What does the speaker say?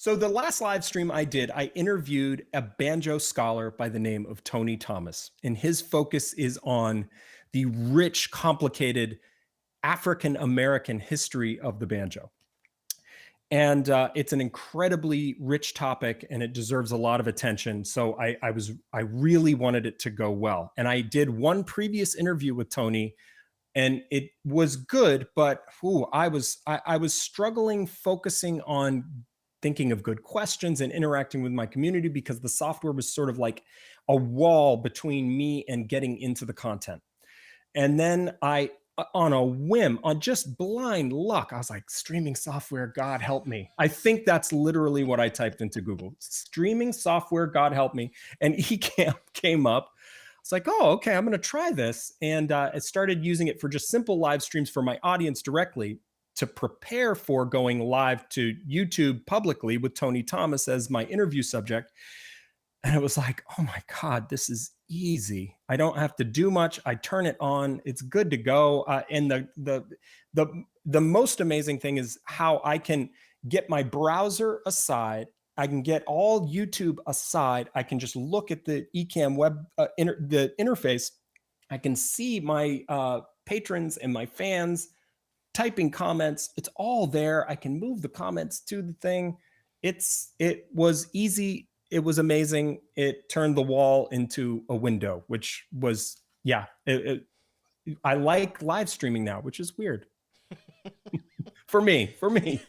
So the last live stream I did, I interviewed a banjo scholar by the name of Tony Thomas, and his focus is on the rich, complicated African American history of the banjo. And it's an incredibly rich topic, and it deserves a lot of attention. So I really wanted it to go well. And I did one previous interview with Tony, and it was good, but I was struggling focusing on thinking of good questions and interacting with my community because the software was sort of like a wall between me and getting into the content. And then on a whim, on just blind luck, I was like, streaming software, God help me. I think that's literally what I typed into Google. Streaming software, God help me. And Ecamm came up. It's like, oh, okay, I'm going to try this. And I started using it for just simple live streams for my audience directly to prepare for going live to YouTube publicly with Tony Thomas as my interview subject. And it was like, oh my God, this is easy. I don't have to do much. I turn it on. It's good to go. And the most amazing thing is how I can get my browser aside. I can get all YouTube aside. I can just look at the Ecamm web, the interface. I can see my patrons and my fans typing comments. It's all there. I can move the comments to the thing. It was easy. It was amazing. It turned the wall into a window, which was yeah. I like live streaming now, which is weird for me. For me.